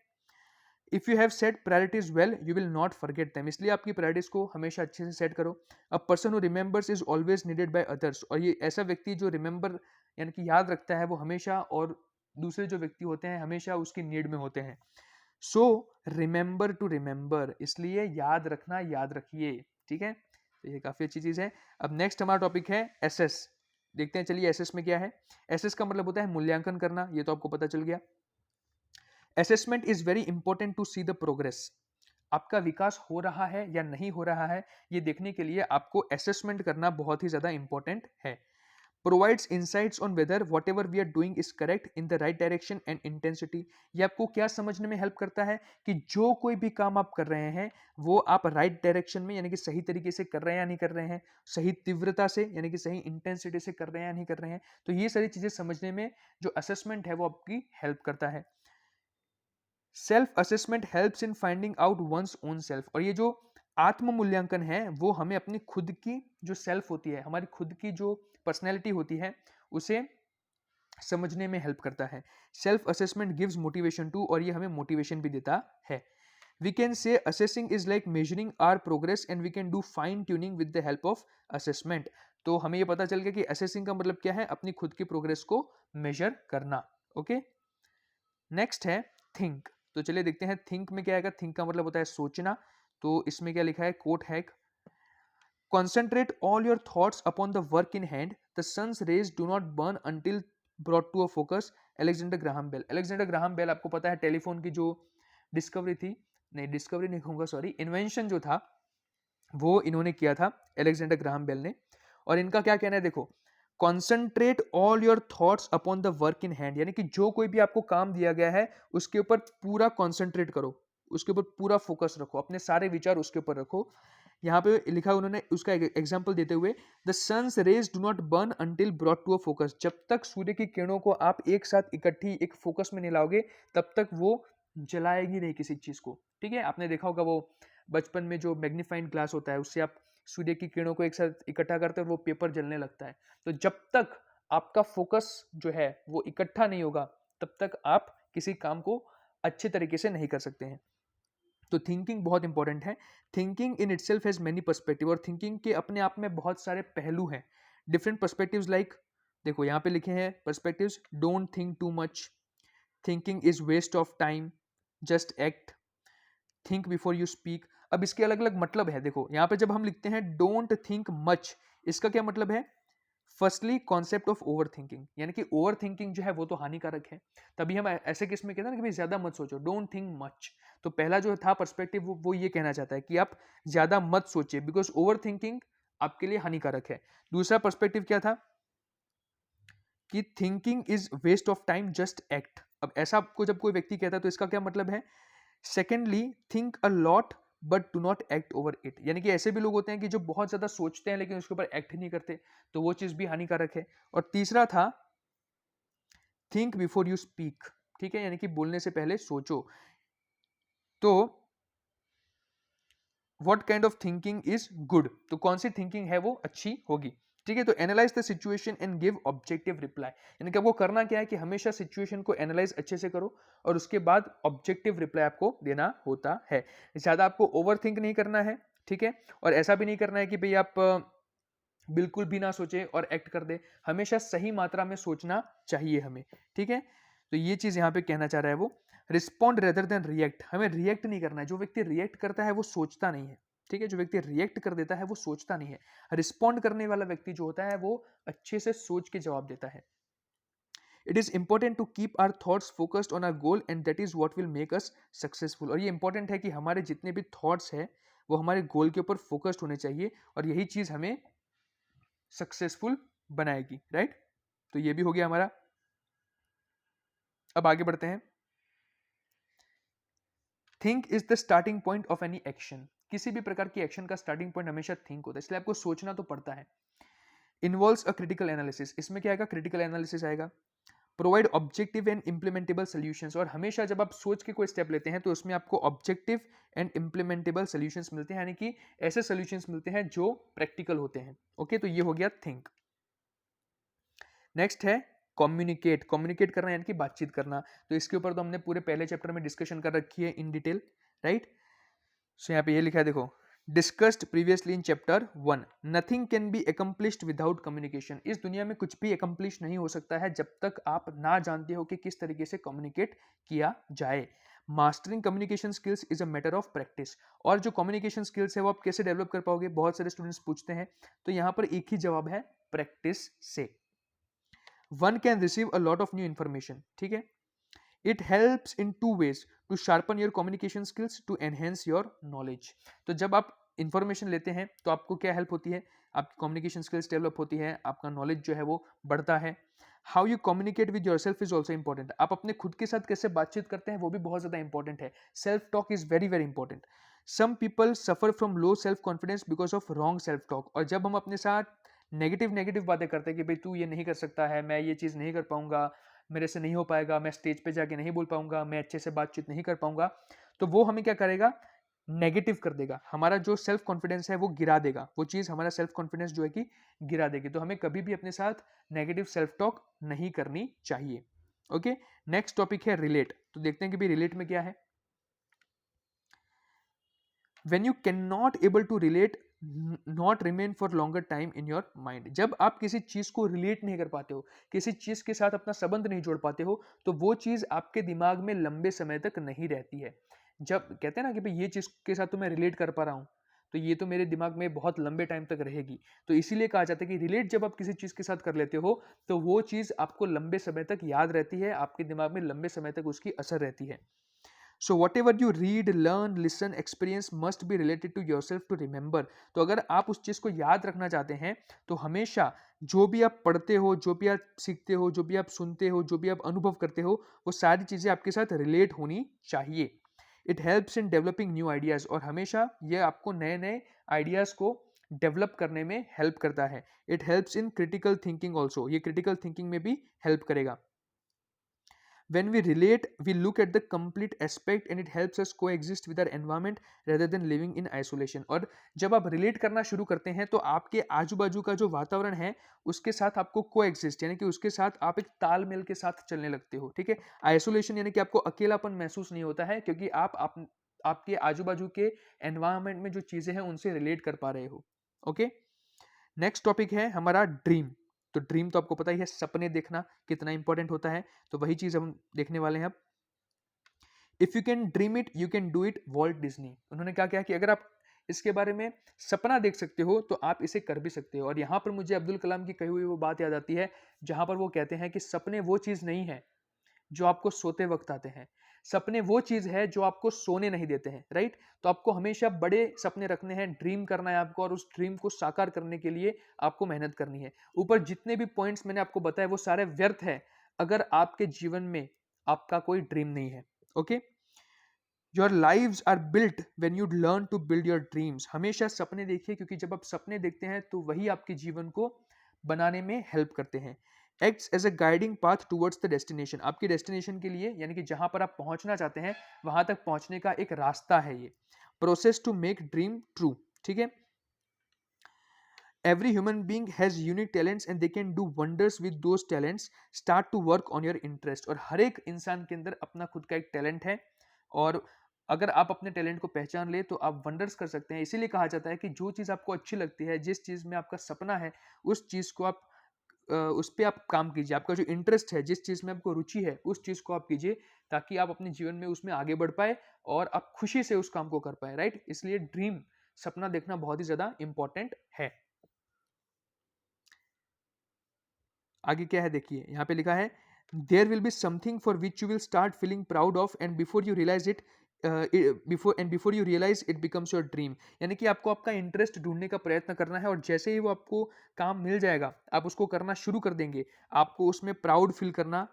A: If you have set priorities well you will not forget them, इसलिए आपकी प्रायोरिटीज को हमेशा अच्छे से सेट करो। A person who remembers is always needed by others, और ये ऐसा व्यक्ति जो रिमेंबर यानी कि याद रखता है वो हमेशा और दूसरे जो व्यक्ति होते हैं हमेशा उसकी नीड में होते हैं। सो रिमेंबर टू रिमेंबर, इसलिए याद रखना, याद रखिए, ठीक है। तो ये काफी अच्छी चीज है। अब नेक्स्ट हमारा टॉपिक है एसएस। देखते हैं चलिए एसएस में क्या है। एसएस का मतलब होता है मूल्यांकन करना, ये तो आपको पता चल गया। Assessment is very important to see the progress, आपका विकास हो रहा है या नहीं हो रहा है ये देखने के लिए आपको असेसमेंट करना बहुत ही ज्यादा इंपॉर्टेंट है। Provides insights on whether whatever we are doing is correct in the right direction and intensity. ये आपको क्या समझने में हेल्प करता है कि जो कोई भी काम आप कर रहे हैं वो आप राइट डायरेक्शन में यानी कि सही तरीके से कर रहे हैं या नहीं कर रहे हैं, सही तीव्रता से यानी कि सही इंटेंसिटी से कर रहे हैं या नहीं कर रहे हैं। तो ये सारी चीजें समझने में जो असेसमेंट है वो आपकी हेल्प करता है। Self assessment helps in finding out one's own self, और ये जो आत्म मूल्यांकन है वो हमें अपनी खुद की जो सेल्फ होती है, हमारी खुद की जो पर्सनैलिटी होती है उसे समझने में हेल्प करता है। Self assessment gives motivation to, और ये हमें मोटिवेशन भी देता है। We can say assessing is like measuring our progress and we can do fine tuning with the help of assessment. तो हमें ये पता चल गया कि असेसिंग का मतलब क्या है, अपनी खुद की प्रोग्रेस को मेजर करना। ओके, नेक्स्ट है थिंक। तो चलिए देखते हैं थिंक में क्या आएगा। थिंक का मतलब होता है सोचना। तो इसमें क्या लिखा है, कोट है, concentrate all your thoughts upon the work in hand, the sun's rays do not burn until brought to a focus. Alexander Graham Bell. Alexander Graham Bell आपको पता है टेलीफोन की जो डिस्कवरी थी, नहीं डिस्कवरी नहीं कहूंगा सॉरी, इन्वेंशन जो था वो इन्होंने किया था अलेक्जेंडर ग्राहम बेल ने। और इनका क्या कहना है देखो, concentrate all your thoughts upon the work in hand, यानी कि जो कोई भी आपको काम दिया गया है उसके ऊपर पूरा कॉन्सेंट्रेट करो, उसके ऊपर पूरा फोकस रखो, अपने सारे विचार उसके ऊपर रखो। यहाँ पे लिखा उन्होंने उसका एग्जाम्पल देते हुए, the sun's rays do not burn until brought to a focus. जब तक सूर्य की किरणों को आप एक साथ इकट्ठी एक फोकस में नहीं लाओगे तब तक वो जलाएगी नहीं किसी चीज को। ठीक है, आपने देखा होगा वो बचपन में जो मैग्नीफाइंग ग्लास होता है उससे आप सूर्य की किरणों को एक साथ इकट्ठा करते हैं और वो पेपर जलने लगता है। तो जब तक आपका फोकस जो है वो इकट्ठा नहीं होगा तब तक आप किसी काम को अच्छे तरीके से नहीं कर सकते हैं। तो थिंकिंग बहुत इंपॉर्टेंट है। Thinking in itself has many perspective, और थिंकिंग के अपने आप में बहुत सारे पहलू हैं। डिफरेंट पर्सपेक्टिव्स लाइक, देखो यहाँ पे लिखे हैं perspectives, don't think too much, thinking is waste of time, just act, think before you speak. अब इसके अलग अलग मतलब है। देखो यहाँ पे जब हम लिखते हैं डोंट थिंक मच, इसका क्या मतलब है? Firstly concept of over thinking, यानी कि ओवर थिंकिंग जो है वो तो हानिकारक है। तभी हम ऐसे केस में कहते हैं ना कि भाई ज्यादा मत सोचो, डोंट थिंक मच। तो पहला जो था पर्सपेक्टिव वो ये कहना चाहता है कि आप ज्यादा मत सोचिए, बिकॉज ओवर थिंकिंग आपके लिए हानिकारक है। दूसरा पर्सपेक्टिव क्या था कि thinking is waste of time, just act. अब ऐसा आपको जब कोई व्यक्ति कहता है तो इसका क्या मतलब है? Secondly, think a lot but do not act over it, यानी कि ऐसे भी लोग होते हैं कि जो बहुत ज्यादा सोचते हैं लेकिन उसके ऊपर एक्ट नहीं करते, तो वो चीज भी हानिकारक है। और तीसरा था थिंक बिफोर यू स्पीक, ठीक है, यानी कि बोलने से पहले सोचो। तो what kind of thinking is good, तो कौन सी थिंकिंग है वो अच्छी होगी। ठीक है, तो analyse the situation and give objective reply, यानी कि आपको करना क्या है कि हमेशा सिचुएशन को एनालाइज अच्छे से करो और उसके बाद ऑब्जेक्टिव रिप्लाई आपको देना होता है। ज्यादा आपको ओवर थिंक नहीं करना है, ठीक है, और ऐसा भी नहीं करना है कि भाई आप बिल्कुल भी ना सोचे और एक्ट कर दे। हमेशा सही मात्रा में सोचना चाहिए हमें, ठीक है। तो ये चीज यहाँ पे कहना चाह रहा है वो। रिस्पॉन्ड रेदर देन रिएक्ट, हमें रिएक्ट नहीं करना है। जो व्यक्ति रिएक्ट करता है वो सोचता नहीं है, ठीक है, जो व्यक्ति रिएक्ट कर देता है वो सोचता नहीं है। रिस्पॉन्ड करने वाला व्यक्ति जो होता है वो अच्छे से सोच के जवाब देता है। It is important to keep our thoughts focused on our goal and that is what will make us successful. और ये इंपॉर्टेंट है कि हमारे जितने भी थॉट्स है वो हमारे गोल के ऊपर फोकस्ड होने चाहिए, और यही चीज हमें सक्सेसफुल बनाएगी, राइट। तो ये भी हो गया हमारा। अब आगे बढ़ते हैं। Think is the starting point of any action, किसी भी प्रकार की एक्शन का स्टार्टिंग पॉइंट हमेशा थिंक होता है, इसलिए आपको सोचना तो पड़ता है। इन्वॉल्व्स अ क्रिटिकल एनालिसिस, इसमें क्या आएगा? क्रिटिकल एनालिसिस आएगा। Provide objective and implementable solutions, और हमेशा जब आप सोच के कोई स्टेप लेते हैं तो उसमें आपको ऑब्जेक्टिव एंड इंप्लीमेंटेबल सॉल्यूशंस मिलते हैं, यानी कि ऐसे सॉल्यूशंस मिलते हैं जो प्रैक्टिकल होते हैं। ओके, तो ये हो गया थिंक। नेक्स्ट है कम्युनिकेट, कम्युनिकेट करना यानी कि बातचीत करना। तो इसके ऊपर तो हमने पूरे पहले चैप्टर में डिस्कशन कर रखी है इन डिटेल, राइट। सो यहाँ पे ये लिखा है, देखो, discussed previously in chapter 1, nothing can be accomplished without communication. इस दुनिया में कुछ भी अकम्प्लिश नहीं हो सकता है जब तक आप ना जानते हो कि किस तरीके से कम्युनिकेट किया जाए। Mastering communication skills is a matter of practice, और जो कम्युनिकेशन स्किल्स है वो आप कैसे डेवलप कर पाओगे? बहुत सारे स्टूडेंट्स पूछते हैं, तो यहाँ पर एक ही जवाब है, प्रैक्टिस से। One can receive a lot of new information, ठीक है। It helps in two ways, to sharpen your communication skills, to enhance your knowledge. तो जब आप इंफॉर्मेशन लेते हैं तो आपको क्या हेल्प होती है? आपकी कम्युनिकेशन स्किल्स डेवलप होती है, आपका नॉलेज जो है वो बढ़ता है। How you communicate with your self is also important, आप अपने खुद के साथ कैसे बातचीत करते हैं वो भी बहुत ज्यादा इंपॉर्टेंट है। Self talk is very very important. Some people suffer from low self confidence because of wrong self talk, और जब हम अपने साथ नेगेटिव नेगेटिव बातें करते हैं कि भाई तू ये नहीं कर सकता है, मैं ये चीज़ नहीं कर पाऊंगा, मेरे से नहीं हो पाएगा, मैं स्टेज पे जाके नहीं बोल पाऊंगा, मैं अच्छे से बातचीत नहीं कर पाऊंगा, तो वो हमें क्या करेगा? नेगेटिव कर देगा, हमारा जो सेल्फ कॉन्फिडेंस है वो गिरा देगा, वो चीज़ हमारा सेल्फ कॉन्फिडेंस जो है कि गिरा देगी। तो हमें कभी भी अपने साथ नेगेटिव सेल्फ टॉक नहीं करनी चाहिए। ओके, नेक्स्ट टॉपिक है रिलेट। तो देखते हैं कि भाई रिलेट में क्या है। when you cannot able to relate, not remain for longer time in your mind, जब आप किसी चीज को रिलेट नहीं कर पाते हो, किसी चीज के साथ अपना संबंध नहीं जोड़ पाते हो, तो वो चीज आपके दिमाग में लंबे समय तक नहीं रहती है। जब कहते हैं ना कि भाई ये चीज के साथ तो मैं रिलेट कर पा रहा हूँ, तो ये तो मेरे दिमाग में बहुत लंबे टाइम तक रहेगी। तो इसीलिए कहा जाता है कि रिलेट जब आप किसी चीज के साथ कर लेते हो तो वो चीज आपको लंबे समय तक याद रहती है, आपके दिमाग में लंबे समय तक उसकी असर रहती है। So whatever you read, learn, listen, experience must be related to yourself to remember. तो अगर आप उस चीज़ को याद रखना चाहते हैं तो हमेशा जो भी आप पढ़ते हो, जो भी आप सीखते हो, जो भी आप सुनते हो, जो भी आप अनुभव करते हो, वो सारी चीज़ें आपके साथ रिलेट होनी चाहिए। It helps in developing new ideas, और हमेशा ये आपको नए नए आइडियाज को डेवलप करने में हेल्प करता है। It helps in critical thinking also, ये क्रिटिकल थिंकिंग में भी हेल्प करेगा। When we relate, we look at the complete aspect and it helps us coexist with our environment rather than living in isolation। और जब आप relate करना शुरू करते हैं तो आपके आजू बाजू का जो वातावरण है उसके साथ आपको कोएग्जिस्ट यानी कि उसके साथ आप एक तालमेल के साथ चलने लगते हो, ठीक है। आइसोलेशन यानी कि आपको अकेलापन महसूस नहीं होता है, क्योंकि आप आपके आजू बाजू के एनवायरमेंट में जो चीजें हैं उनसे रिलेट कर पा रहे हो। ओके, नेक्स्ट टॉपिक है हमारा ड्रीम। तो ड्रीम तो आपको पता ही है, सपने देखना कितना इंपॉर्टेंट होता है, तो वही चीज हम देखने वाले हैं अब। If you can dream it you can do it, Walt Disney. उन्होंने क्या किया कि अगर आप इसके बारे में सपना देख सकते हो तो आप इसे कर भी सकते हो। और यहां पर मुझे अब्दुल कलाम की कही हुई वो बात याद आती है जहां पर वो कहते हैं कि सपने वो चीज नहीं है जो आपको सोते वक्त आते हैं, सपने वो चीज है जो आपको सोने नहीं देते हैं, राइट। तो आपको हमेशा बड़े सपने रखने हैं, ड्रीम करना है आपको, और उस ड्रीम को साकार करने के लिए आपको मेहनत करनी है। ऊपर जितने भी पॉइंट्स मैंने आपको बताए वो सारे व्यर्थ है अगर आपके जीवन में आपका कोई ड्रीम नहीं है। Okay, your lives are built when you learn to build your dreams. हमेशा सपने देखिए, क्योंकि जब आप सपने देखते हैं तो वही आपके जीवन को बनाने में हेल्प करते हैं। Acts as a guiding path towards the destination, आपकी डेस्टिनेशन के लिए यानी कि जहां पर आप पहुंचना चाहते हैं वहां तक पहुंचने का एक रास्ता है ये। Process to make dream true, ठीक है। Every human being has unique talents and they can do wonders with those talents. Start to work on your interest। और हर एक इंसान के अंदर अपना खुद का एक टैलेंट है, और अगर आप अपने टैलेंट को पहचान ले तो आप वंडर्स कर सकते हैं। इसीलिए कहा जाता है कि जो चीज़ आपको अच्छी लगती है, जिस चीज़ में आपका सपना है, उस चीज़ को आप उस पे आप काम कीजिए। आपका जो इंटरेस्ट है, जिस चीज़ में आपको रुचि है, उस चीज़ को आप कीजिए, ताकि आप अपने जीवन में उसमें आगे बढ़ पाए और आप खुशी से उस काम को कर पाए, राइट। इसलिए ड्रीम, सपना देखना बहुत ही ज़्यादा इंपॉर्टेंट है। आगे क्या है देखिए, यहाँ पे लिखा है there will be something for which you will start feeling proud of and before you realise it, before you realise it becomes your dream. यानी कि आपको आपका इंटरेस्ट ढूंढने का प्रयत्न करना है, और जैसे ही वो आपको काम मिल जाएगा आप उसको करना शुरू कर देंगे, आपको उसमें प्राउड फील करना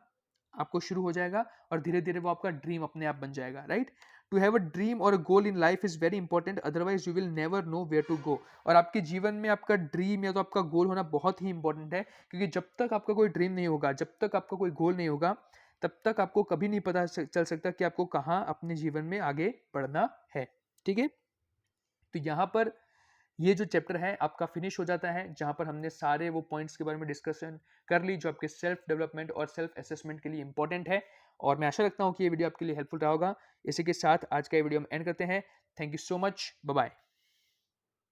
A: आपको शुरू हो जाएगा, और धीरे धीरे वो आपका ड्रीम अपने आप बन जाएगा, right. To have a dream और a goal in life is very important, otherwise you will never know where to go. और आपके जीवन में आपका ड्रीम या तो आपका गोल होना बहुत ही इंपॉर्टेंट है, क्योंकि जब तक आपका कोई ड्रीम नहीं होगा, जब तक आपका कोई गोल नहीं होगा, तब तक आपको कभी नहीं पता चल सकता कि आपको कहाँ अपने जीवन में आगे बढ़ना है, ठीक है। तो यहाँ पर ये जो चैप्टर है आपका फिनिश हो जाता है, जहां पर हमने सारे वो पॉइंट्स के बारे में डिस्कशन कर ली जो आपके सेल्फ डेवलपमेंट और सेल्फ असेसमेंट के लिए इंपॉर्टेंट है। और मैं आशा रखता हूं कि ये वीडियो आपके लिए हेल्पफुल रहा होगा। इसी के साथ आज का ये वीडियो हम एंड करते हैं। Thank you so much, bye bye.